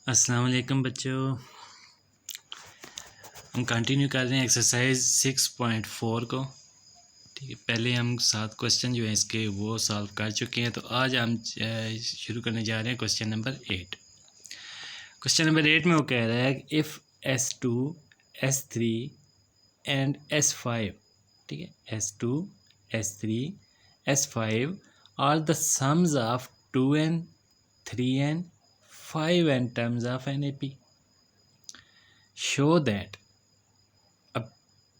अस्सलाम वालेकुम बच्चों। हम कंटिन्यू कर रहे हैं एक्सरसाइज 6.4 को। ठीक है, पहले हम 7 क्वेश्चन जो हैं इसके वो सॉल्व कर चुके हैं। तो आज हम शुरू करने जा रहे हैं क्वेश्चन नंबर 8। क्वेश्चन नंबर 8 में वो कह रहा है कि if S2 S3 and S5, ठीक है, S2 S3 S5 are the sums of 2n 3n 5n terms of an AP, show that. अब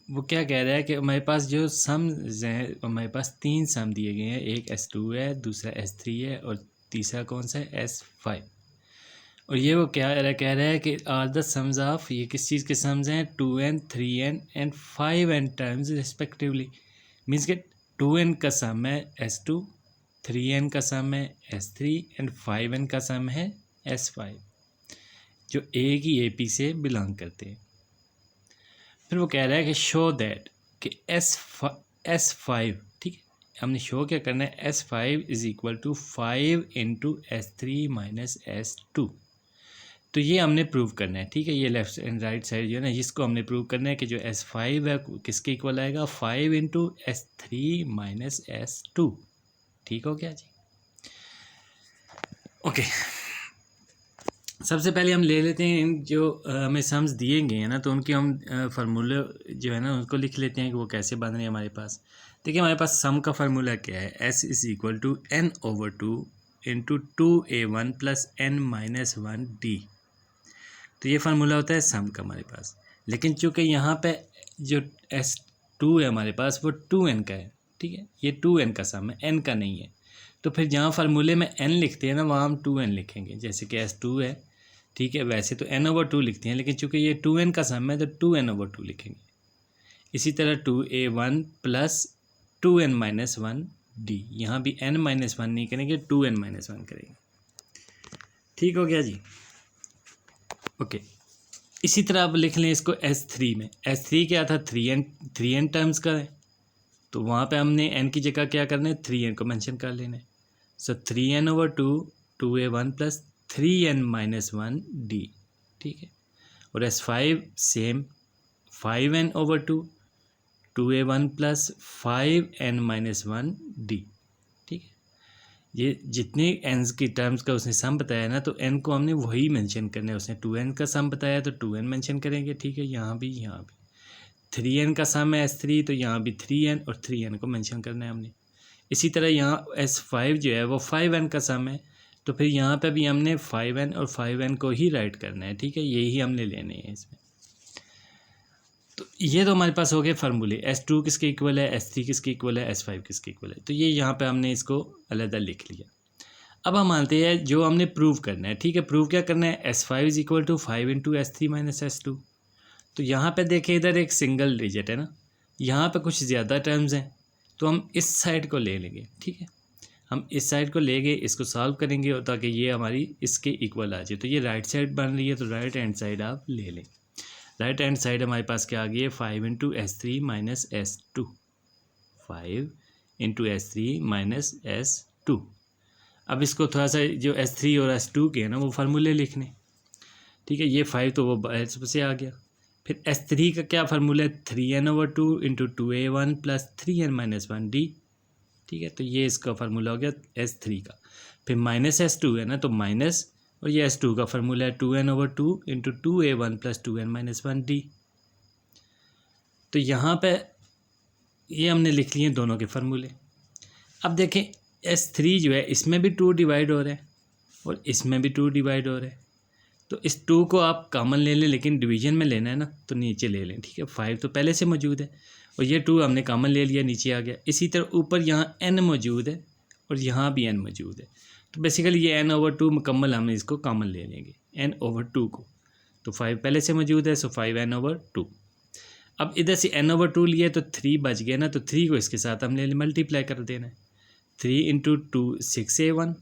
वो क्या कह रहा है कि हमारे पास जो सम्स हैं, हमारे पास 3 सम दिए गए हैं। एक S2 है, दूसरा S3 है और तीसरा कौन सा है, S5। और ये वो क्या कह रहा है कि आर द सम्स ऑफ, ये किस चीज़ के सम्स हैं, 2n 3n and 5n terms respectively. Means के 2n का सम है S2, 3n का सम है S3 एंड 5n का सम है S5, जो एक ही AP से बिलोंग करते हैं। फिर वो कह रहा है कि शो दैट कि S5, ठीक है, हमने शो क्या करना है, S5 is equal to 5 into S3 minus S2। तो ये हमने प्रूव करना है। ठीक है, ये लेफ्ट एंड राइट साइड जो है ना, इसको हमने प्रूव करना है कि जो S5 है किसके इक्वल आएगा, 5 इंटू S3 माइनस S2। ठीक हो गया जी, ओके। सबसे पहले हम ले लेते हैं इन जो हमें सम्स दिए गए हैं ना, तो उनके हम फार्मूले जो है ना उनको लिख लेते हैं कि वो कैसे बन रहे हैं हमारे पास। देखिए हमारे पास सम का फार्मूला क्या है, S is equal to n/2 into 2a1 plus n-1d। तो ये फार्मूला होता है सम का हमारे पास। लेकिन चूँकि यहाँ पे जो S2 है हमारे पास वो 2n का है, ठीक है, ये 2n का सम है, n का नहीं है। तो फिर जहाँ फार्मूले में n लिखते हैं ना, वहाँ हम 2n लिखेंगे। जैसे कि S2 है, ठीक है, वैसे तो n/2 लिखते हैं, लेकिन चूंकि ये 2n का सम है तो 2n/2 लिखेंगे। इसी तरह 2a1 प्लस 2n-1d, यहाँ भी n-1 नहीं करेंगे, 2n-1 करेंगे। ठीक हो गया जी, ओके। इसी तरह अब लिख लें इसको S3 में। S3 क्या था, 3n टर्म्स का है, तो वहाँ पे हमने n की जगह क्या करना है, 3n को मेंशन कर लेना है। सो 3n/2 2a1 प्लस 3n-1d, ठीक है। और S5 same 5n/2 2a1 plus 5n-1d, ठीक है। ये जितने एन की टर्म्स का उसने सम बताया ना, तो n को हमने वही मेंशन करना है। उसने 2n का सम बताया तो 2n मेंशन करेंगे, ठीक है। यहाँ भी 3n का सम है S3, तो यहाँ भी 3n और 3n को मेंशन करना है हमने। इसी तरह यहाँ S5 जो है वो 5n का सम है, तो फिर यहाँ पे भी हमने 5n और 5n को ही राइट करना है, ठीक है। यही हमने लेने हैं इसमें। तो ये तो हमारे पास हो गए फार्मूले, S2 किसके इक्वल है, S3 किसके इक्वल है, S5 किसके इक्वल है। तो ये यहाँ पे हमने इसको अलग लिख लिया। अब हम मानते हैं जो हमने प्रूव करना है, ठीक है। प्रूव क्या करना है, S5 is equal to 5 into S3 minus S2। तो यहाँ पे देखें, इधर एक सिंगल डिजिट है ना, यहाँ पे कुछ ज़्यादा टर्म्स हैं, तो हम इस साइड को ले लेंगे, ठीक है। हम इस साइड को लेंगे, इसको सॉल्व करेंगे और ताकि ये हमारी इसके इक्वल आ जाए। तो ये राइट साइड बन रही है, तो राइट हैंड साइड आप ले लें। राइट हैंड साइड हमारे पास क्या आ गई है, 5 into S3 minus S2, 5 into S3 minus S2। अब इसको थोड़ा सा जो S3 और S2 के हैं ना वो फार्मूले लिखने, ठीक है। ये 5 तो वो बाहर से आ गया। फिर S3 का क्या फार्मूला है, 3n/2 into 2a1 plus 3n-1d, ठीक है। तो ये इसका फार्मूला हो गया S3 का। फिर माइनस S2 है ना, तो माइनस, और ये S2 का फार्मूला है 2n/2 into 2a1 plus 2n-1d। तो यहाँ पे ये हमने लिख लिए दोनों के फार्मूले। अब देखें S3 जो है इसमें भी 2 डिवाइड हो रहा है और इसमें भी 2 डिवाइड हो रहा है। तो इस 2 को आप कॉमन ले लें, लेकिन डिवीजन में लेना है ना, तो नीचे ले लें, ठीक है। 5 तो पहले से मौजूद है और ये 2 हमने कॉमन ले लिया, नीचे आ गया। इसी तरह ऊपर यहाँ n मौजूद है और यहाँ भी n मौजूद है, तो बेसिकली ये n/2 मुकम्मल हम इसको कॉमन ले लेंगे, n/2 को। तो 5 पहले से मौजूद है, सो 5n/2। अब इधर से n/2 लिया तो 3 बच गया ना, तो 3 को इसके साथ हमने मल्टीप्लाई कर देना है। 3 इंटू 2 6a1,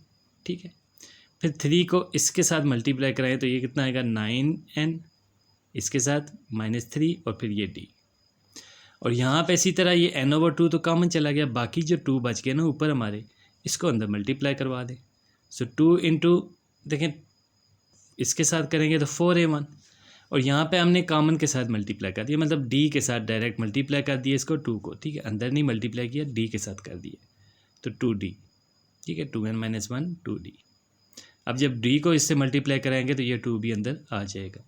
ठीक है। फिर 3 को इसके साथ मल्टीप्लाई कराएं तो ये कितना आएगा, 9n, इसके साथ -3 और फिर ये d। और यहाँ पे इसी तरह ये n/2 तो कॉमन चला गया, बाकी जो 2 बच गए ना ऊपर हमारे, इसको अंदर मल्टीप्लाई करवा दें। सो 2 इंटू, देखें इसके साथ करेंगे तो 4a1, और यहाँ पे हमने कॉमन के साथ मल्टीप्लाई कर दिया, मतलब d के साथ डायरेक्ट मल्टीप्लाई कर दिया इसको 2 को, ठीक है, अंदर नहीं मल्टीप्लाई किया, d के साथ कर दिया तो 2d, ठीक है, 2n - 1 2d। अब जब d को इससे मल्टीप्लाई कराएंगे तो ये 2 भी अंदर आ जाएगा।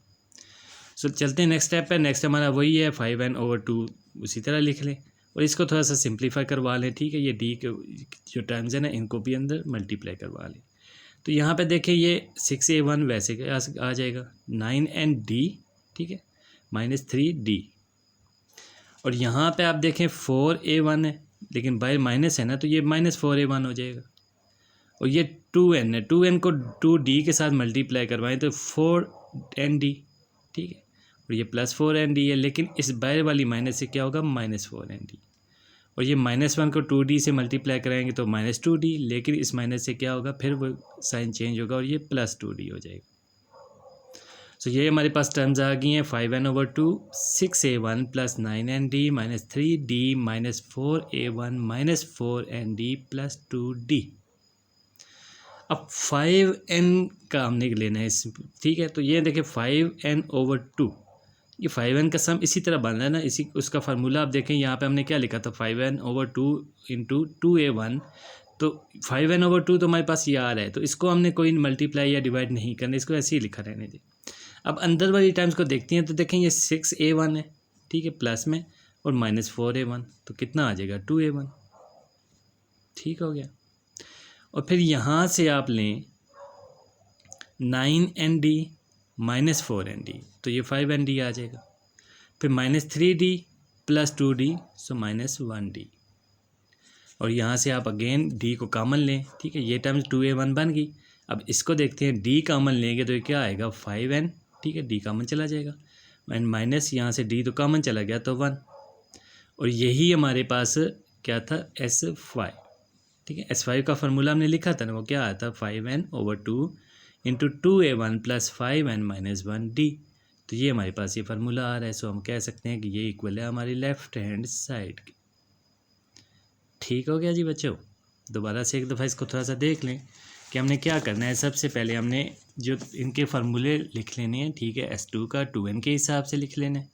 सो चलते हैं नेक्स्ट स्टेप पे। नेक्स्ट हमारा वही है 5n/2, उसी तरह लिख लें और इसको थोड़ा सा सिंप्लीफाई करवा लें, ठीक है। ये d के जो टर्म्स है ना इनको भी अंदर मल्टीप्लाई करवा लें। तो यहाँ पे देखें ये 6a1 वैसे आ जाएगा, 9n/d, ठीक है, -3d, और यहाँ पे आप देखें 4a1 है लेकिन बाय माइनस है ना तो ये -4a1 हो जाएगा, और ये 2n है, 2n को 2d के साथ मल्टीप्लाई करवाएं तो 4n/d, ठीक है, और ये +4n/d है, लेकिन इस बाहर वाली माइनस से क्या होगा -4n/d, और ये -1 को 2d से मल्टीप्लाई कराएंगे तो -2d, लेकिन इस माइनस से क्या होगा फिर वो साइन चेंज होगा और ये +2d हो जाएगा। सो ये हमारे पास टर्म्स आ गई हैं 5n/2, 6a1 + 9n/d -3d -4a1 -4n/d +2d। अब 5n का हमने लेना है इस, ठीक है, तो ये देखिए 5n/2, ये 5n का सम इसी तरह बन रहा है ना, इसी उसका फार्मूला आप देखें यहाँ पे हमने क्या लिखा था 5n/2 × 2a1, तो 5n/2 तो हमारे पास ये आ रहा है, तो इसको हमने कोई मल्टीप्लाई या डिवाइड नहीं करना, इसको ऐसे ही लिखा रहने दे। अब अंदर वाली टर्म्स को देखते हैं तो देखें ये 6a1 है, ठीक है, प्लस में, और -4a1, तो कितना आ जाएगा 2a1, ठीक हो गया। और फिर यहाँ से आप लें 9n/d -4n/d, तो ये 5n/d आ जाएगा, फिर -3d + 2d, सो -1d, और यहाँ से आप अगेन d को कॉमन लें, ठीक है, ये टर्म्स 2a1 बन गई। अब इसको देखते हैं, d कॉमन लेंगे तो ये क्या आएगा 5n, ठीक है, d कॉमन चला जाएगा, एंड माइनस यहाँ से d तो कॉमन चला गया तो 1, और यही हमारे पास क्या था S5, ठीक है, S5 का फार्मूला हमने लिखा था ना, वो क्या आया था 5n/2 × 2a1 + 5n - 1d, तो ये हमारे पास ये फार्मूला आ रहा है। सो हम कह सकते हैं कि ये इक्वल है हमारी लेफ्ट हैंड साइड की। ठीक हो गया जी बच्चों। दोबारा से एक दफ़ा इसको थोड़ा सा देख लें कि हमने क्या करना है। सबसे पहले हमने जो इनके फार्मूले लिख लेने हैं, ठीक है, S2 का 2n के हिसाब से लिख लेना है,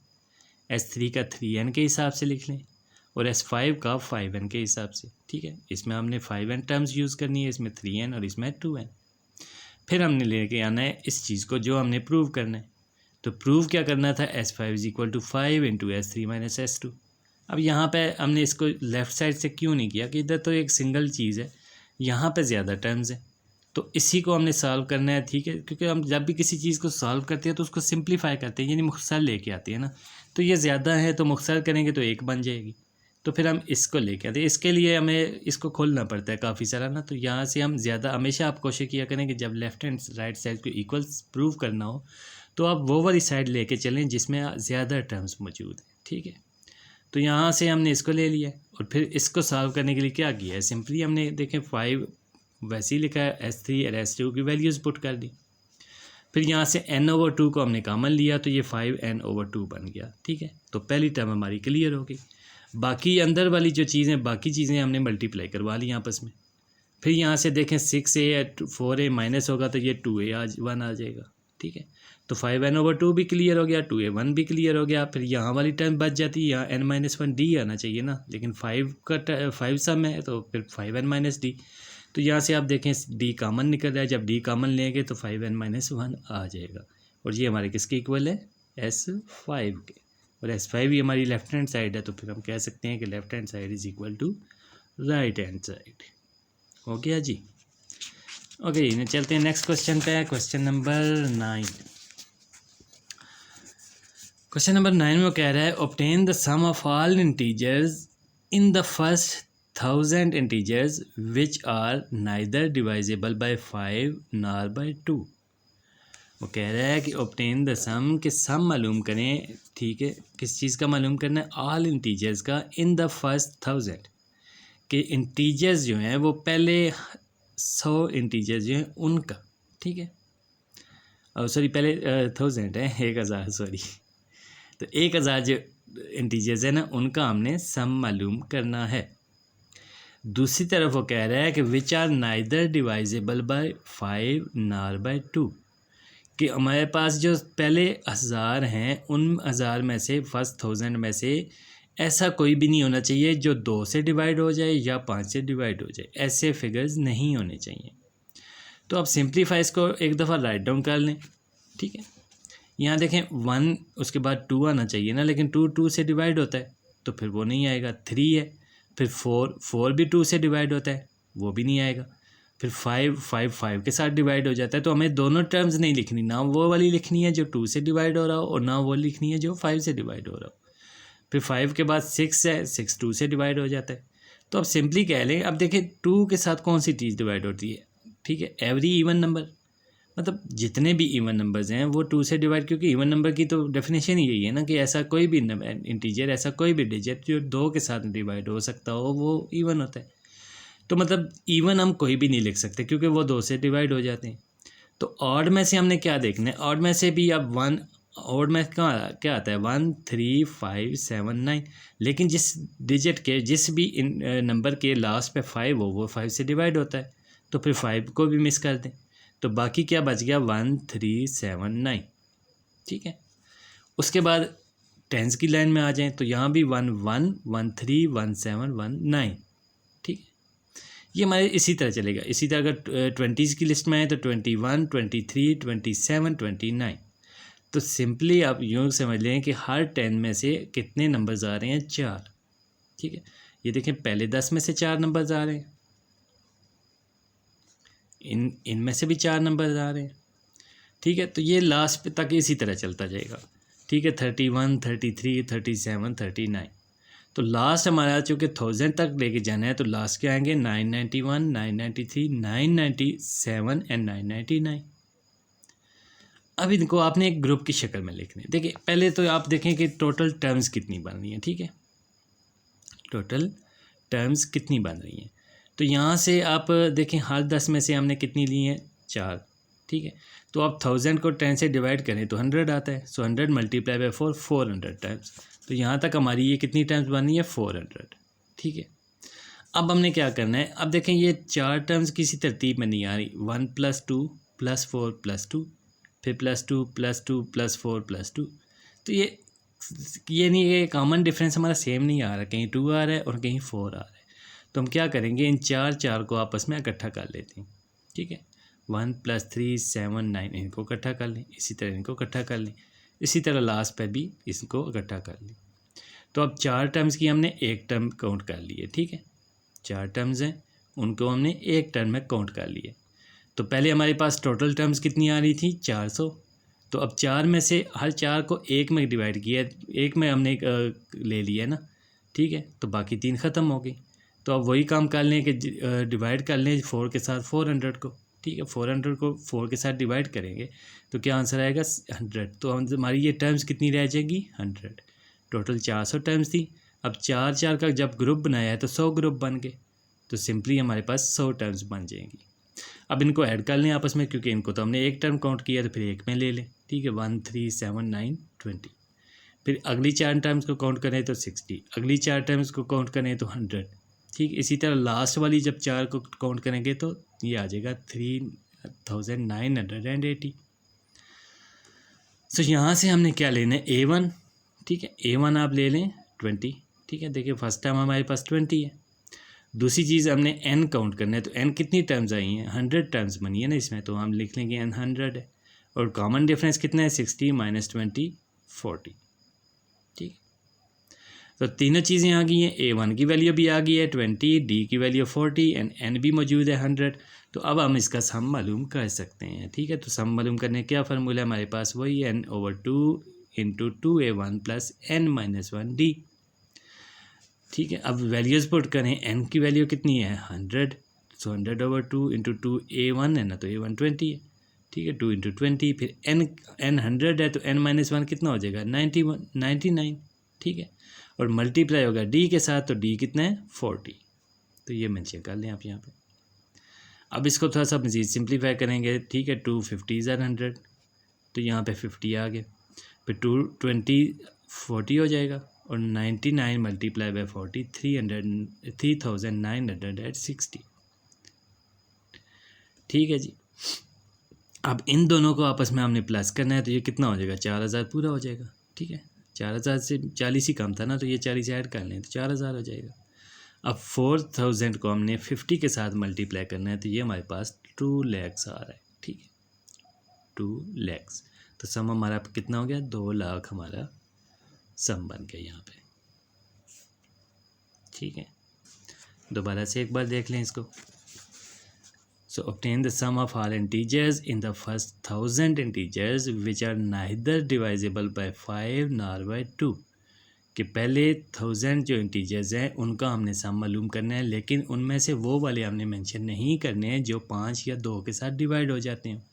S3 का 3n के हिसाब से लिख लें, और S5 का 5n के हिसाब से, ठीक है। इसमें हमने 5n टर्म्स यूज़ करनी है, इसमें 3n और इसमें 2n। फिर हमने लेके आना है इस चीज़ को जो हमने प्रूव करना है। तो प्रूव क्या करना था, S5 = 5 × S3 - S2। अब यहाँ पे हमने इसको लेफ़्ट साइड से क्यों नहीं किया कि इधर तो एक सिंगल चीज़ है, यहाँ पे ज़्यादा टर्म्स हैं, तो इसी को हमने सॉल्व करना है, ठीक है। क्योंकि हम जब भी किसी चीज़ को सॉल्व करते हैं तो उसको सिंप्लीफाई करते हैं, यानी मुख्तसर लेके आते हैं ना। तो ये ज़्यादा है तो मुख्तसर करेंगे तो एक बन जाएगी, तो फिर हम इसको लेके आते हैं। इसके लिए हमें इसको खोलना पड़ता है काफ़ी सारा ना, तो यहाँ से हम ज़्यादा हमेशा आप कोशिश किया करें कि जब लेफ़्ट हैंड राइट साइड को इक्वल प्रूव करना हो तो आप वो वाली साइड लेके चलें जिसमें ज़्यादा टर्म्स मौजूद हैं, ठीक है। तो यहाँ से हमने इसको ले लिया और फिर इसको सॉल्व करने के लिए क्या किया है, सिंपली हमने देखें 5 वैसे ही लिखा है, S3 और S2 की वैल्यूज़ पुट कर दी। फिर यहाँ से n/2 को हमने कॉमन लिया तो ये 5n/2 बन गया, ठीक है। तो पहली टर्म हमारी क्लियर हो गई। बाकी अंदर वाली जो चीज़ें बाकी चीज़ें हमने मल्टीप्लाई करवा ली आपस में। फिर यहाँ से देखें 6a 4a माइनस होगा तो ये 2a1 आ जाएगा, ठीक है। तो 5n/2 भी क्लियर हो गया, 2a1 भी क्लियर हो गया। फिर यहाँ वाली टर्म बच जाती है, यहाँ n - 1d आना चाहिए ना, लेकिन 5 सम है तो फिर 5n - d। तो यहाँ से आप देखें d कॉमन निकल रहा है, जब d कॉमन लेंगे तो 5n - 1 आ जाएगा, और ये हमारे किसके इक्वल है, S5 के। और S5 भी हमारी लेफ्ट हैंड साइड है, तो फिर हम कह सकते हैं कि left hand side is equal to right hand side. हो गया जी। ओके, चलते हैं नेक्स्ट क्वेश्चन पे। Question number 9। क्वेश्चन नंबर 9 में वो कह रहा है obtain the sum of all integers in the first 1000 integers which are neither divisible by 5 nor by 2। वो कह रहा है कि ऑब्टेन द सम के सम मालूम करें, ठीक है। किस चीज़ का मालूम करना है, ऑल इंटीजर्स का इन द फर्स्ट 1000 के इंटीजर्स जो हैं वो पहले 100 इंटीजर्स जो हैं उनका, ठीक है। और सॉरी पहले 1000 है, 1000 सॉरी, तो 1000 जो इंटीजर्स है ना उनका हमने सम मालूम करना है। दूसरी तरफ वो कह रहा है कि which are neither divisible by 5 nor by 2, कि हमारे पास जो पहले 1000 हैं उन 1000 में से फर्स्ट 1000 में से ऐसा कोई भी नहीं होना चाहिए जो 2 से डिवाइड हो जाए या 5 से डिवाइड हो जाए, ऐसे फिगर्स नहीं होने चाहिए। तो आप सिंप्लीफाई इसको एक दफ़ा राइट डाउन कर लें, ठीक है। यहाँ देखें 1 उसके बाद 2 आना चाहिए ना, लेकिन 2 से डिवाइड होता है तो फिर वो नहीं आएगा। 3 है, फिर 4 भी 2 से डिवाइड होता है, वो भी नहीं आएगा। फिर 5 के साथ डिवाइड हो जाता है। तो हमें दोनों टर्म्स नहीं लिखनी, ना वो वाली लिखनी है जो 2 से डिवाइड हो रहा हो और ना वो लिखनी है जो 5 से डिवाइड हो रहा हो। फिर 5 के बाद 6 है, 6 2 से डिवाइड हो जाता है। तो अब सिंपली कह लें, अब देखें 2 के साथ कौन सी चीज़ डिवाइड होती है, ठीक है, एवरी इवन नंबर, मतलब जितने भी इवन नंबर्स हैं वो 2 से डिवाइड, क्योंकि इवन नंबर की तो डेफिनेशन ही यही है ना कि ऐसा कोई भी इंटीजर, ऐसा कोई भी डिजिट जो 2 के साथ डिवाइड हो सकता हो वो इवन होता है। तो मतलब इवन हम कोई भी नहीं लिख सकते क्योंकि वो 2 से डिवाइड हो जाते हैं। तो ऑड में से हमने क्या देखना है, ऑड में से भी अब 1, ऑड में क्या आता है 1 3 5 7 9, लेकिन जिस डिजिट के जिस भी नंबर के लास्ट पे 5 हो वो 5 से डिवाइड होता है, तो फिर 5 को भी मिस कर दें तो बाकी क्या बच गया 1 3 7 9, ठीक है। उसके बाद टेंस की लाइन में आ जाएं तो यहाँ भी 1 1 1 3 1 7 1 9, ठीक है। ये हमारे इसी तरह चलेगा। इसी तरह अगर 20s की लिस्ट में है तो 21 23 27 29। तो सिंपली आप यूँ समझ लें कि हर 10 में से कितने नंबर्स आ रहे हैं, 4, ठीक है। ये देखें पहले 10 में से 4 नंबर्स आ रहे हैं, इनमें से भी 4 नंबर्स आ रहे हैं, ठीक है। तो ये लास्ट पे तक इसी तरह चलता जाएगा, ठीक है। 31 33 37 39। तो लास्ट हमारा चूँकि 1000 तक लेके जाना है तो लास्ट क्या आएंगे 991 993 997 एंड 999। अब इनको आपने एक ग्रुप की शक्ल में लिखना है। देखिए पहले तो आप देखें कि टोटल टर्म्स कितनी बन रही हैं, ठीक है, टोटल टर्म्स कितनी बन रही हैं। तो यहाँ से आप देखें हर 10 में से हमने कितनी ली हैं, 4, ठीक है। तो आप 1000 को 10 से डिवाइड करें तो 100 आता है, सो 100 मल्टीप्लाई बाय 4 400 टाइम्स। तो यहाँ तक हमारी ये कितनी टाइम्स बनी है, 400, ठीक है। अब हमने क्या करना है, अब देखें ये 4 टर्म्स किसी तरतीब में नहीं आ रही, 1 + 2 + 4 + 2 फिर +2 + 2 + 4 + 2। तो ये नहीं, ये कॉमन डिफरेंस हमारा सेम नहीं आ रहा, कहीं 2 आ रहा है और कहीं 4 आ रहा है। तो हम क्या करेंगे, इन 4 को आपस में इकट्ठा कर लेते हैं, ठीक है। 1 + 3 7 9 इनको इकट्ठा कर लें, इसी तरह इनको इकट्ठा कर लें, इसी तरह लास्ट पे भी इसको इकट्ठा कर लें। तो अब 4 टर्म्स की हमने एक टर्म काउंट कर ली है, ठीक है। 4 टर्म्स हैं उनको हमने एक टर्म में काउंट कर लिए। तो पहले हमारे पास टोटल टर्म्स कितनी आ रही थी, 400। तो अब 4 में से हर 4 को 1 में डिवाइड किया, 1 में हमने ले लिया ना, ठीक है। तो बाकी 3 ख़त्म हो गई। तो अब वही काम कर लें कि डिवाइड कर लें 4 के साथ 400 को, ठीक है। 400 को 4 के साथ डिवाइड करेंगे तो क्या आंसर आएगा, 100। तो हमारी ये टर्म्स कितनी रह जाएगी, 100। टोटल 400 टर्म्स थी। अब 4 का जब ग्रुप बनाया है तो 100 ग्रुप बन गए, तो सिंपली हमारे पास 100 टर्म्स बन जाएंगी। अब इनको ऐड कर लें आपस में, क्योंकि इनको तो हमने एक टर्म काउंट किया तो फिर एक में ले लें, ठीक है। 1 3 7 9 20। फिर अगली 4 टर्म्स को काउंट करें तो 60, अगली 4 टर्म्स को काउंट करें तो 100, ठीक। इसी तरह लास्ट वाली जब 4 को काउंट करेंगे तो ये आ जाएगा 3980। सो यहाँ से हमने क्या लेना है, A1, ठीक है। A1 आप ले लें 20, ठीक है। देखिए फर्स्ट टाइम हमारे पास 20 है। दूसरी चीज़ हमने n काउंट करना है, तो n कितनी टर्म्स आई हैं, 100 टर्म्स बनी है ना इसमें, तो हम लिख लेंगे n 100 है। और कॉमन डिफरेंस कितना है, 60 - 20 40, ठीक। तो तीनों चीज़ें आ गई हैं, A1 की वैल्यू भी आ गई है 20, D की वैल्यू 40 एंड n भी मौजूद है 100। तो अब हम इसका सम मालूम कर सकते हैं, ठीक है। तो सम मालूम करने क्या फार्मूला है हमारे पास, वही n/2 × 2A1 + n - 1D, ठीक है। अब वैल्यूज़ पुट करें, n की वैल्यू कितनी है 100, सो 100/2 × 2A1 है ना, तो A1 20 है, ठीक है। 2 × 20, फिर n 100 है तो n - 1 कितना हो जाएगा 99, ठीक है। और मल्टीप्लाई होगा d के साथ, तो d कितना है 40। तो ये मेंशन कर लें आप यहाँ पे। अब इसको थोड़ा सा मज़ीद सिंप्लीफाई करेंगे, ठीक है। 2 50 * 100, तो यहाँ पे 50 आ गए, फिर 2 20 40 हो जाएगा, और 99 मल्टीप्लाई बाय 40 3960, ठीक है जी। अब इन दोनों को आपस में हमने प्लस करना है, तो ये कितना हो जाएगा, 4000 पूरा हो जाएगा। ठीक है, 4000 से 40 ही कम था ना, तो ये 40 ऐड कर लें तो 4000 हो जाएगा। अब 4000 को हमने 50 के साथ मल्टीप्लाई करना है, तो ये हमारे पास 2 लाख आ रहा है। ठीक है, 2 लाख, तो सम हमारा कितना हो गया, 2 लाख हमारा सम बन गया यहाँ पे। ठीक है, दोबारा से एक बार देख लें इसको। So obtain the sum of all integers in the first 1000 integers which are neither divisible by 5 nor by 2। कि पहले 1000 जो इंटीजर्स हैं उनका हमने सम मालूम करना है, लेकिन उनमें से वो वाले हमने मेंशन नहीं करने हैं जो 5 या 2 के साथ डिवाइड हो जाते हैं।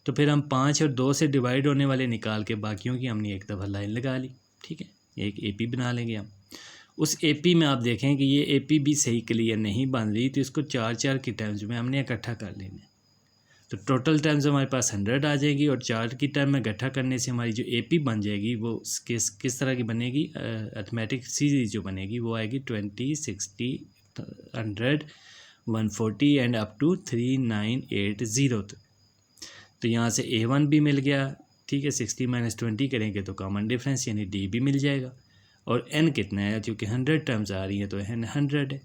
तो फिर हम 5 और 2 से डिवाइड होने वाले निकाल के बाकियों की हमने एक दफ़ा लाइन लगा ली। ठीक है, एक एपी बना लेंगे हम। उस एपी में आप देखें कि ये एपी भी सही क्लियर नहीं बन रही, तो इसको 4 की टर्म्स में हमने इकट्ठा कर लेना है। तो टोटल टर्म्स हमारे पास 100 आ जाएगी, और 4 की टर्म में इकट्ठा करने से हमारी जो एपी बन जाएगी वो किस तरह की बनेगी, अर्थमेटिक सीरीज जो बनेगी वो आएगी 20, 60, 100, 140 एंड अप टू 3980 तक। तो यहाँ से A1 भी मिल गया। ठीक है, 60 - 20 करेंगे तो कॉमन डिफरेंस यानी D भी मिल जाएगा। और n कितना है, क्योंकि 100 टर्म्स आ रही हैं तो n 100 है।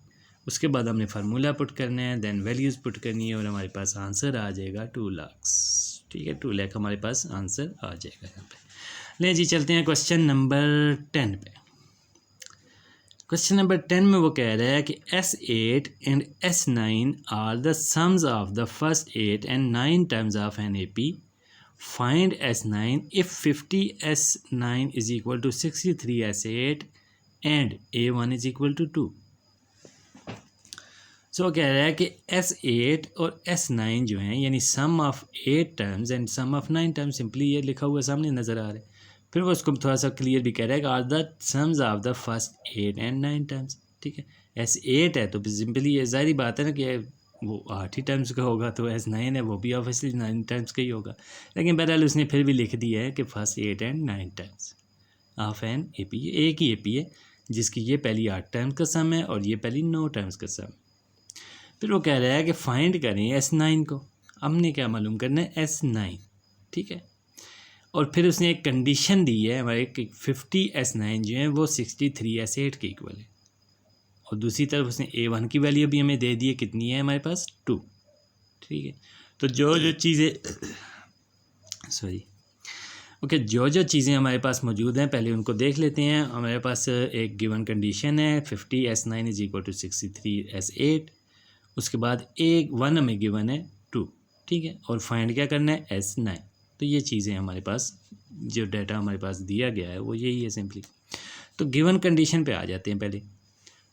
उसके बाद हमने फार्मूला पुट करना है, देन वैल्यूज़ पुट करनी है, और हमारे पास आंसर आ जाएगा 2 लाख। ठीक है, 2 लाख हमारे पास आंसर आ जाएगा यहाँ पे। ले जी, चलते हैं क्वेश्चन नंबर 10 पे। क्वेश्चन नंबर 10 में वो कह रहा है कि S8 and S9 are the sums of the first 8 and 9 terms of an AP। Find S9 if 50 S9 is equal to 63 S8 and A1 is equal to 2। सो कह रहा है कि S8 और S9 जो हैं, यानी sum of 8 terms and sum of 9 terms, simply ये लिखा हुआ सामने नज़र आ रहा है। फिर वो उसको थोड़ा सा क्लियर भी कह रहा है कि are the sums of the first 8 and 9 terms. ठीक है, S8 है तो सिंपली ये ज़ाहिर बात है ना कि वो 8 ही टाइम्स का होगा, तो S9 है वो भी ऑब्वियसली 9 टाइम्स का ही होगा। लेकिन बहरहाल उसने फिर भी लिख दिया है कि first 8 and 9 times of an AP। एक ही AP है जिसकी ये पहली 8 टाइम्स का सम है और ये पहली 9 टाइम्स का सम। फिर वो कह रहा है कि फाइंड करें S9 को। हमने क्या मालूम करना है, S9। ठीक है, और फिर उसने एक कंडीशन दी है हमारे कि 50 S9 जो है वो 63 S8 के इक्वल है, और दूसरी तरफ उसने A1 की वैल्यू भी हमें दे दी है, कितनी है हमारे पास, 2। ठीक है, तो जो चीज़ें जो चीज़ें हमारे पास मौजूद हैं पहले उनको देख लेते हैं। हमारे पास एक गिवन कंडीशन है 50 S9 is equal to 63 S8। उसके बाद A1 हमें गिवन है 2। ठीक है, और फाइंड क्या करना है, S9। तो ये चीज़ें हमारे पास, जो डाटा हमारे पास दिया गया है वो यही है सिंपली। तो गिवन कंडीशन पे आ जाते हैं पहले।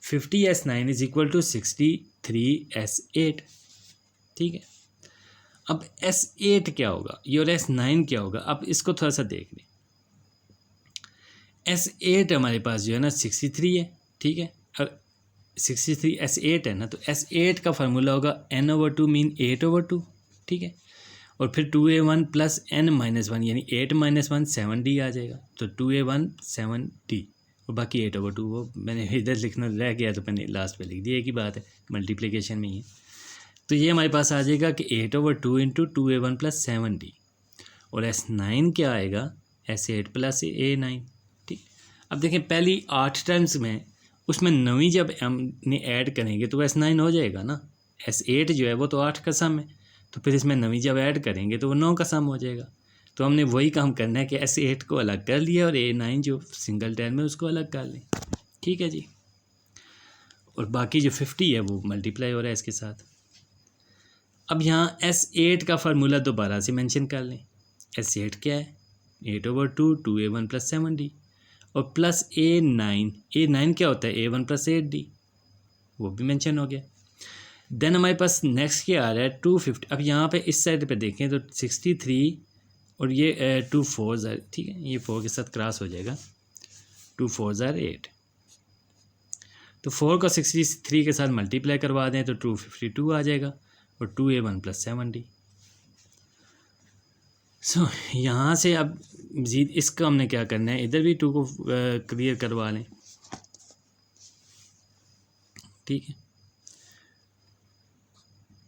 50 S9 is equal to 63 S8। ठीक है, अब S8 क्या होगा ये और S9 क्या होगा, अब इसको थोड़ा सा देख लें। S8 हमारे पास जो है ना 63 है। ठीक है, और 63 S8 है ना, तो S8 का फार्मूला होगा n/2 मीन 8/2। ठीक है, और फिर 2A1 प्लस n-1 यानी 8 - 1 7D आ जाएगा। तो 2A1 7D और बाकी 8/2 वो मैंने इधर लिखना रह गया तो मैंने लास्ट पे लिख दिया, एक ही बात है, मल्टीप्लिकेशन में ही है। तो ये हमारे पास आ जाएगा कि 8/2 इंटू 2A1 प्लस 7D, और S9 क्या आएगा, S8 प्लस A9। ठीक, अब देखें पहली 8 टर्म्स में उसमें 9 जब हमने ऐड करेंगे तो S9 हो जाएगा ना। S8 जो है वो तो 8 का सम है, तो फिर इसमें 9 जब ऐड करेंगे तो वो 9 का सम हो जाएगा। तो हमने वही काम करना है कि S8 को अलग कर लिया और A9 जो सिंगल टर्म है उसको अलग कर लें। ठीक है जी, और बाकी जो 50 है वो मल्टीप्लाई हो रहा है इसके साथ। अब यहाँ S8 का फार्मूला दोबारा से मेंशन कर लें। S8 क्या है, 8/2 2A1 प्लस 7D और प्लस A9 क्या होता है, A1 प्लस 8D, वो भी मेंशन हो गया। देन हमारे पास नेक्स्ट क्या आ रहा है 250। अब यहाँ पे इस साइड पे देखें तो 63 और ये 2 4 ज़ार, ठीक है, ये 4 के साथ क्रॉस हो जाएगा, 2 4 ज़ार 8। तो 4 को 63 के साथ मल्टीप्लाई करवा दें तो 252 आ जाएगा और 2A1 प्लस 7D। सो यहाँ से अब मज़ीद इसका हमने क्या करना है, इधर भी 2 को क्लियर करवा लें। ठीक है,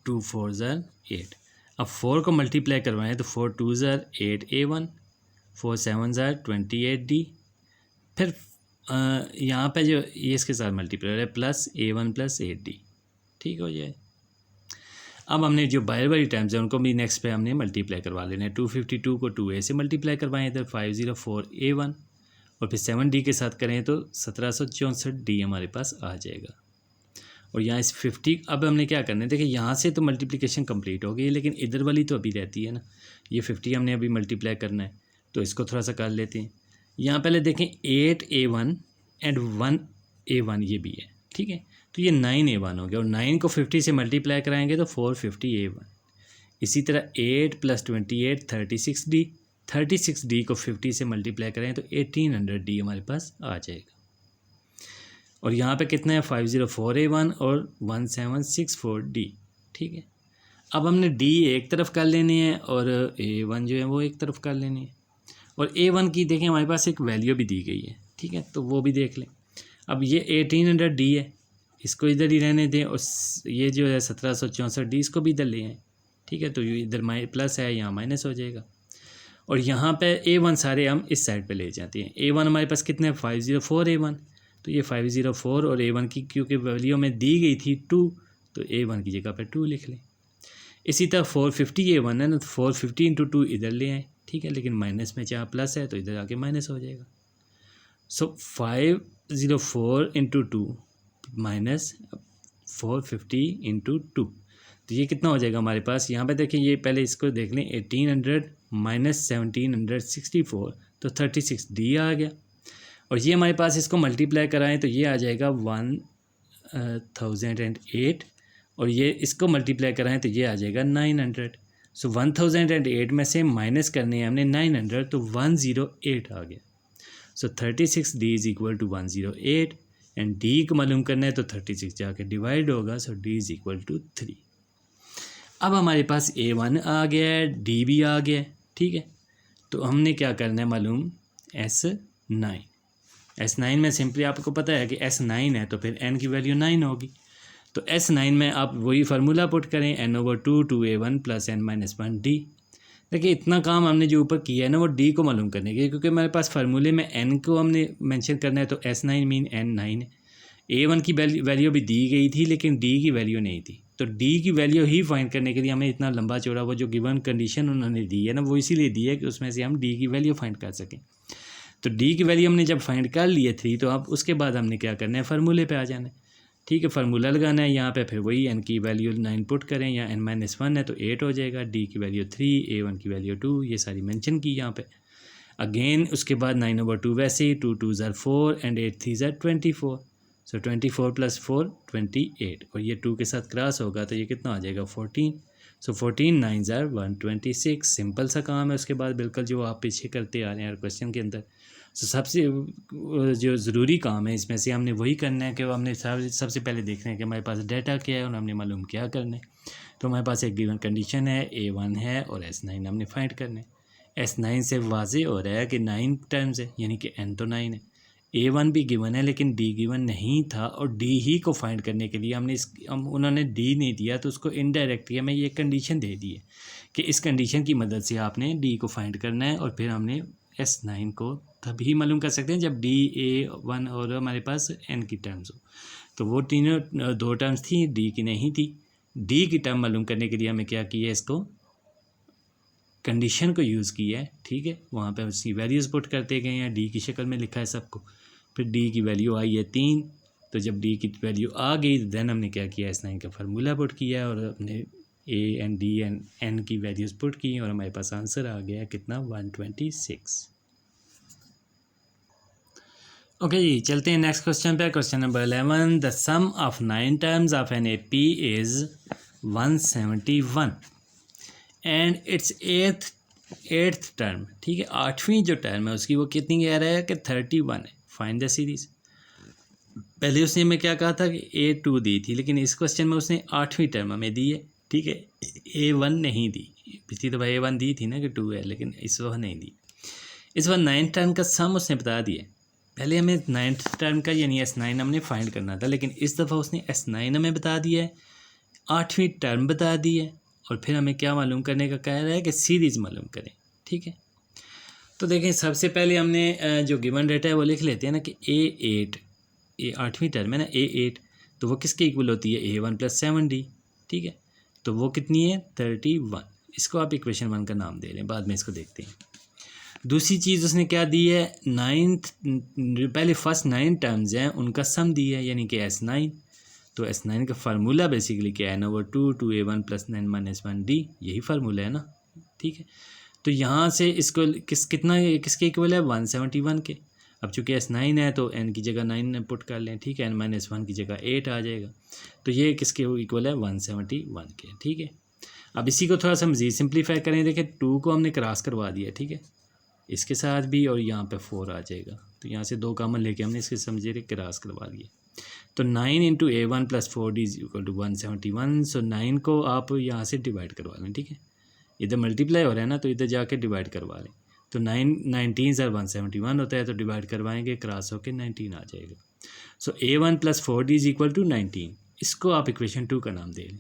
2 4 ज़ार 8। अब 4 को मल्टीप्लाई करवाएं तो 4 2 ज़ार 8A1, 4 7 ज़ार 28D, फिर यहाँ पे जो ये इसके साथ मल्टीप्लाई हो रहा है प्लस A1 प्लस 8D, ठीक हो जाए। अब हमने जो बाहर वाली टर्म्स हैं उनको भी नेक्स्ट पे हमने मल्टीप्लाई करवा लेना है। 252 को 2A से मल्टीप्लाई करवाएं इधर 504A1 और फिर 7D के साथ करें तो 1764D हमारे पास आ जाएगा। और यहाँ इस 50 अब हमने क्या करना है, देखिए यहाँ से तो मल्टीप्लिकेशन कंप्लीट हो गई लेकिन इधर वाली तो अभी रहती है ना, ये 50 हमने अभी मल्टीप्लाई करना है तो इसको थोड़ा सा कर लेते हैं। यहाँ पहले देखें 8A1 एंड 1A1 ये भी है, ठीक है, तो ये 9A1 हो गया और 9 को 50 से मल्टीप्लाई कराएंगे तो 450A1। इसी तरह 8 + 28 36D, 36D को 50 से मल्टीप्लाई करें तो 1800D हमारे पास आ जाएगा। और यहाँ पे कितना है 504A1 और 1764D, ठीक है। अब हमने D एक तरफ कर लेनी है और A1 जो है वो एक तरफ कर लेनी है। और A1 की देखें हमारे पास एक वैल्यू भी दी गई है, ठीक है, तो वो भी देख लें। अब ये 1800D है, इसको इधर ही रहने दें और ये जो है 1764D इसको भी इधर ले आएँ, ठीक है, तो ये इधर प्लस है यहाँ माइनस हो जाएगा। और यहाँ पे A1 सारे हम इस साइड पे ले जाते हैं। A1 हमारे पास कितने 504A1, तो ये 504 और A1 की क्योंकि वैल्यू में दी गई थी 2 तो A1 की जगह पे 2 लिख लें। इसी तरह 450A1 है ना, तो 450 × 2 इधर ले आएँ, ठीक है, लेकिन माइनस में जहाँ प्लस है तो इधर आके माइनस हो जाएगा। सो 504 × 2 माइनस 450 × 2, तो ये कितना हो जाएगा हमारे पास। यहाँ पे देखिए ये पहले इसको देख लें 1800 माइनस 1764 तो 36D आ गया। और ये हमारे पास इसको मल्टीप्लाई कराएं तो ये आ जाएगा 1008 और ये इसको मल्टीप्लाई कराएं तो ये आ जाएगा 900। सो 1008 में से माइनस करने हैं हमने 900 तो 108 आ गया। सो 36D = 108 एंड D को मालूम करना है तो 36 जाके डिवाइड होगा, सो D = 3। अब हमारे पास A1 आ गया है, D भी आ गया है, ठीक है, तो हमने क्या करना है मालूम S9 में सिंपली आपको पता है कि S9 है तो फिर n की वैल्यू 9 होगी, तो S9 में आप वही फार्मूला पुट करें n/2 2A1 + n-1D। देखिए इतना काम हमने जो ऊपर किया है ना वो D को मालूम करने के, क्योंकि हमारे पास फार्मूले में n को हमने मेंशन करना है तो S9 मीन n9 है। A1 की वैल्यू भी दी गई थी लेकिन D की वैल्यू नहीं थी, तो D की वैल्यू ही फाइंड करने के लिए हमें इतना लंबा चौड़ा वो जो गिवन कंडीशन उन्होंने दी है ना वो इसीलिए दी है कि उसमें से हम D की वैल्यू फाइंड कर सकें। तो D की वैल्यू हमने जब फाइंड कर लिए 3 तो अब उसके बाद हमने क्या करना है फार्मूले पे आ जाना है, ठीक है, फार्मूला लगाना है यहाँ पे, फिर वही n की वैल्यू 9 पुट करें या n-1 है तो 8 हो जाएगा, D की वैल्यू 3, A1 की वैल्यू 2, ये सारी मेंशन की यहाँ पे। अगेन उसके बाद 9/2 वैसे ही 2 2 ज़ार 4 एंड 8 3 ज़ार 24, सो 24 + 4 28 और ये 2 के साथ क्रॉस होगा तो ये कितना आ जाएगा 14, सो 14 9 ज़ार 126। सिंपल सा काम है, उसके बाद बिल्कुल जो आप पीछे करते आ रहे हैं क्वेश्चन के अंदर। तो सबसे जो ज़रूरी काम है इसमें से हमने वही करना है कि हमने सबसे पहले देखना है कि हमारे पास डाटा क्या है और हमने मालूम क्या करना है। तो हमारे पास एक गिवन कंडीशन है, A1 है और S9 हमने फाइंड करना है। S9 से वाज़े हो रहा है कि 9 टर्म्स है, यानी कि n तो 9 है। A1 भी गिवन है लेकिन D गिवन नहीं था और D ही को फाइंड करने के लिए उन्होंने D नहीं दिया तो उसको इनडायरेक्टली हमें ये कंडीशन दे दी है कि इस कंडीशन की मदद से आपने D को फाइंड करना है और फिर हमने S9 को तभी मालूम कर सकते हैं जब D, A1 और हमारे पास n की टर्म्स हो। तो वो तीनों 2 टर्म्स थी, D की नहीं थी। D की टर्म मालूम करने के लिए हमें क्या किया है, इसको कंडीशन को यूज़ किया है, ठीक है, वहाँ पे उसकी वैल्यूज़ पुट करते गए हैं, D की शक्ल में लिखा है सबको। फिर D की वैल्यू आई है 3, तो जब D की वैल्यू आ गई देन हमने क्या किया S9 का फार्मूला पुट किया और अपने A and D and n की वैल्यूज़ पुट की और हमारे पास आंसर आ गया कितना 126। ओके जी, चलते हैं नेक्स्ट क्वेश्चन पे। Question number 11, the sum of 9 terms of an AP is 171 and it's eighth term, ठीक है, 8वीं जो टर्म है उसकी वो कितनी कह रहा है कि 31 है। Find the series. पहले उसने हमें क्या कहा था कि A2 दी थी, लेकिन इस क्वेश्चन में उसने 8वीं टर्म हमें दी है, ठीक है, A1 नहीं दी। पिछली तो भाई A1 दी थी ना कि 2 है, लेकिन इस वक्त नहीं दी। इस बार 9 टर्म का सम उसने बता दिया। पहले हमें 9th टर्म का यानी S9 हमने फाइंड करना था, लेकिन इस दफ़ा उसने S9 हमें बता दिया है, 8वीं टर्म बता दी है और फिर हमें क्या मालूम करने का कह रहा है कि सीरीज़ मालूम करें, ठीक है। तो देखें सबसे पहले हमने जो गिवन डेटा है वो लिख लेते हैं ना कि A8, ये 8वीं टर्म है ना A8, तो वो किसके इक्वल होती है A1 + 7D, ठीक है। तो वो कितनी है 31, इसको आप इक्वेशन 1 का नाम दे रहे हैं, बाद में इसको देखते हैं। दूसरी चीज़ उसने क्या दी है, पहले फर्स्ट 9 टर्म्स हैं उनका सम दी है, यानी कि S9। तो S9 का फार्मूला बेसिकली क्या है, /2 2A1 + 9 - 1D, यही फार्मूला है ना, ठीक है। तो यहाँ से इसको किसके इक्वल है 171 के। अब चूँकि S9 है तो n की जगह 9 पुट कर लें, ठीक है, n - 1 की जगह 8 आ जाएगा। तो ये किसके इक्वल है 171 के, ठीक है। अब इसी को थोड़ा सा मज़ीद सिंप्लीफाई करें, देखिए 2 को हमने क्रॉस करवा दिया, ठीक है, इसके साथ भी, और यहाँ पे 4 आ जाएगा। तो यहाँ से 2 कॉमन लेके हमने इसके समझे क्रॉस करवा दिए। तो 9 × A1 + 4D = 171। सो 9 को आप यहाँ से डिवाइड करवा लें, ठीक है, इधर मल्टीप्लाई हो रहा है ना, तो इधर जाके डिवाइड करवा लें। तो 19 * 171 होता है, तो डिवाइड करवाएंगे, क्रॉस होके 19 आ जाएगा। सो A1 + 4D = 19, इसको आप इक्वेशन 2 का नाम दे लें।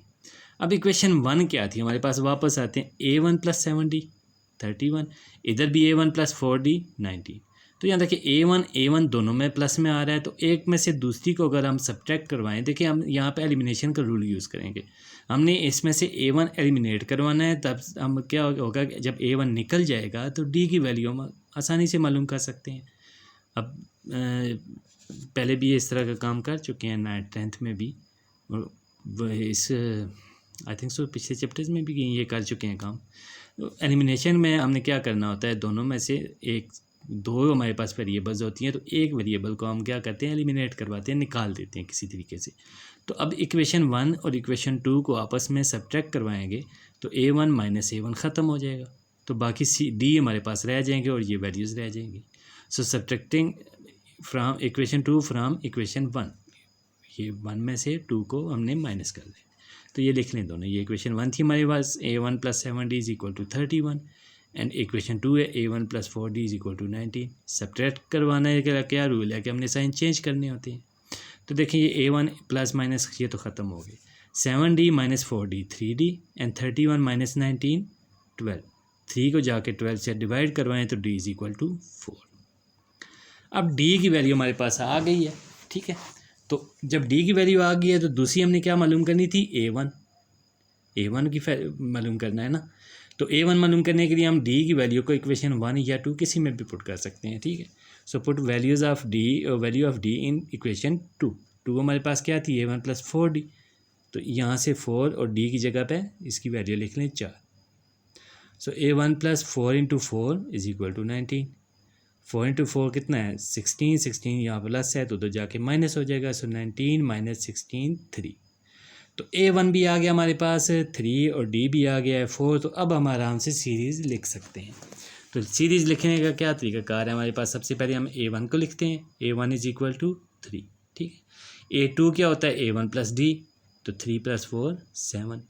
अब इक्वेशन 1 क्या थी हमारे पास, वापस आते हैं, A1 + 7D 31, इधर भी A1 + 4D 19। तो यहाँ देखिए A1 दोनों में प्लस में आ रहा है, तो एक में से दूसरी को अगर हम सब्ट्रैक्ट करवाएं, देखिए हम यहाँ पे एलिमिनेशन का रूल यूज़ करेंगे। हमने इसमें से A1 एलिमिनेट करवाना है, तब हम क्या होगा, जब A1 निकल जाएगा तो D की वैल्यू हम आसानी से मालूम कर सकते हैं। अब पहले भी इस तरह का काम कर चुके हैं 9th 10th में भी, और इस आई थिंक सो पिछले चैप्टर्स में भी ये कर चुके हैं काम। तो एलिमिनेशन में हमने क्या करना होता है, दोनों में से दो हमारे पास वेरिएबल्स होती हैं, तो एक वेरिएबल को हम क्या करते हैं, एलिमिनेट करवाते हैं, निकाल देते हैं किसी तरीके से। तो अब इक्वेशन 1 और इक्वेशन 2 को आपस में सब्ट्रैक्ट करवाएंगे, तो A1 - A1 ख़त्म हो जाएगा, तो बाकी D हमारे पास रह जाएंगे और ये वैल्यूज़ रह जाएंगी। So subtracting from equation 2 from equation 1, ये 1 में से 2 को हमने माइनस कर दिया, तो ये लिख लें दोनों। ये इक्वेशन 1 थी हमारे पास, A1 + 7D = 31, एंड इक्वेशन 2 है A1 + 4D = 19। सब्ट्रैक्ट करवाने का क्या रूल है कि हमने साइन चेंज करने होते हैं। तो देखिए ये A1 प्लस माइनस ये तो ख़त्म हो गए, 7D - 4D 3D, एंड 31 - 19 12। 3 को जाके 12 से डिवाइड करवाएं तो D = 4। अब D की वैल्यू हमारे पास आ गई है, ठीक है। तो जब D की वैल्यू आ गई है तो दूसरी हमने क्या मालूम करनी थी, A1 की मालूम करना है ना। तो A1 मालूम करने के लिए हम D की वैल्यू को इक्वेशन 1 या 2 किसी में भी पुट कर सकते हैं, ठीक है। So put value of D in equation 2 हमारे पास क्या थी, A1 + 4D, तो यहाँ से 4 और D की जगह पे इसकी वैल्यू लिख लें 4। सो A1 + 4 × 4 = 19। 4 × 4 कितना है 16 यहाँ प्लस है तो उधर जाके माइनस हो जाएगा। सो 19 - 16 3। तो A1 भी आ गया हमारे पास 3 और D भी आ गया है 4। तो अब हम आराम से सीरीज़ लिख सकते हैं। तो सीरीज़ लिखने का क्या तरीकाकार है हमारे पास, सबसे पहले हम A1 को लिखते हैं, A1 = 3, ठीक है। A2 क्या होता है, A1 + D, तो 3 + 4 7।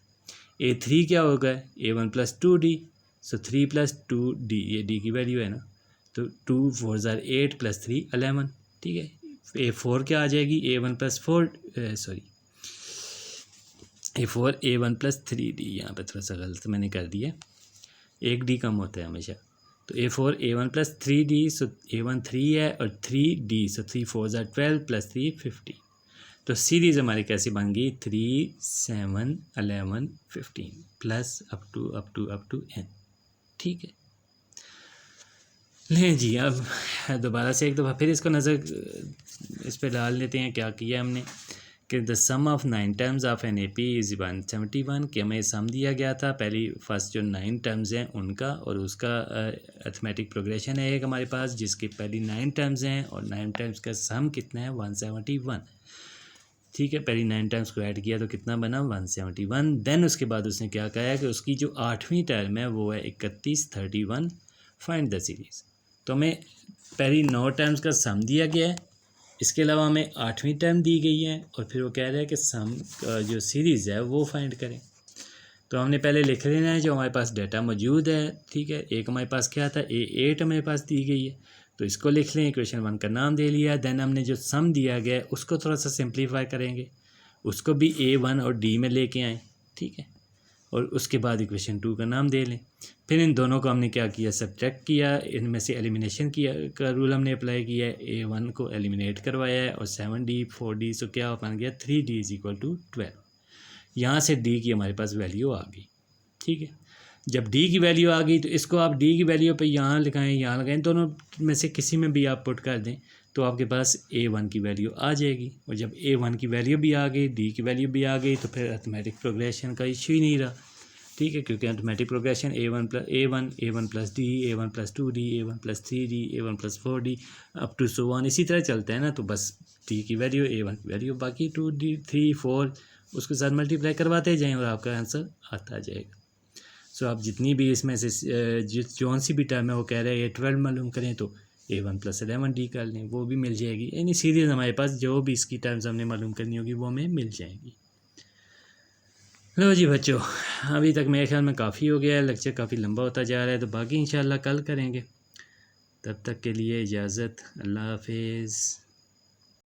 A3 क्या होगा, A1 + 2D, सो 3 + 2D, ये D की वैल्यू है ना, तो 2 4 8 + 3 11, ठीक है। A4 क्या आ जाएगी, A1 + 4 A4 A1 + 3D, यहाँ पे थोड़ा सा गलत मैंने कर दिया, एक D कम होता है हमेशा। तो A4 A1 + 3D, सो A1 3 है और 3D, सो 3 4 12 + 3 50। तो सीरीज़ हमारी कैसी बन गई, 3 7 11 15 प्लस अप टू n, ठीक है। लें जी, अब दोबारा से एक दफ़ा फिर इसको नज़र इस पर डाल लेते हैं। क्या किया हमने कि the sum of 9 terms of an AP is 171, कि हमें सम दिया गया था पहली फर्स्ट जो 9 टर्म्स हैं उनका, और उसका अर्थमेटिक प्रोग्रेशन है एक हमारे पास जिसकी पहली 9 टर्म्स हैं, और 9 टर्म्स का सम कितना है 171, ठीक है। पहली 9 टर्म्स को ऐड किया तो कितना बना 171। देन उसके बाद उसने क्या कहा है कि उसकी जो 8वीं टर्म है वो है 31 31, फाइंड द सीरीज़। तो हमें पहली 9 टर्म्स का सम दिया गया है, इसके अलावा हमें 8वीं टर्म दी गई है, और फिर वो कह रहा है कि सम जो सीरीज़ है वो फाइंड करें। तो हमने पहले लिख लेना है जो हमारे पास डाटा मौजूद है, ठीक है। एक हमारे पास क्या था, A8 हमारे पास दी गई है, तो इसको लिख लें, इक्वेशन 1 का नाम दे लिया। देन हमने जो सम दिया गया है उसको थोड़ा सा सिंप्लीफाई करेंगे, उसको भी A1 और D में लेके आएँ, ठीक है। और उसके बाद इक्वेशन 2 का नाम दे लें। फिर इन दोनों को हमने क्या किया, सब्ट्रैक्ट किया, इनमें से एलिमिनेशन किया का रूल हमने अप्लाई किया है, A1 को एलिमिनेट करवाया है और 7D 4D, सो क्या बन गया 3D इज इक्वल टू 12। यहाँ से D की हमारे पास वैल्यू आ गई, ठीक है। जब D की वैल्यू आ गई तो इसको आप D की वैल्यू पे यहाँ लगाएं, यहाँ लगाएं, दोनों में से किसी में भी आप पुट कर दें तो आपके पास A1 की वैल्यू आ जाएगी। और जब A1 की वैल्यू भी आ गई, D की वैल्यू भी आ गई, तो फिर अर्थमेटिक प्रोग्रेशन का इशू ही नहीं रहा, ठीक है, क्योंकि arithmetic progression A1 plus D, A1 plus 2D, A1 plus 3D, A1 plus 4D up to so on इसी तरह चलता है ना। तो बस D की वैल्यू, A1 की वैल्यू, बाकी 2D 3 4 उसके साथ मल्टीप्लाई करवाते जाएँ और आपका आंसर आता जाएगा। सो आप जितनी भी इसमें से जौन सी भी टर्म है वो कह रहे हैं A12 मालूम करें तो A1 प्लस 11D कर लें, वो भी मिल जाएगी। यानी सीरीज हमारे पास जो भी इसकी टर्म्स हमने मालूम करनी होगी वो हमें मिल जाएगी। लो जी बच्चों, अभी तक मेरे ख्याल में काफ़ी हो गया है, लेक्चर काफ़ी लंबा होता जा रहा है, तो बाकी इंशाल्लाह कल करेंगे। तब तक के लिए इजाज़त, अल्लाह हाफिज़।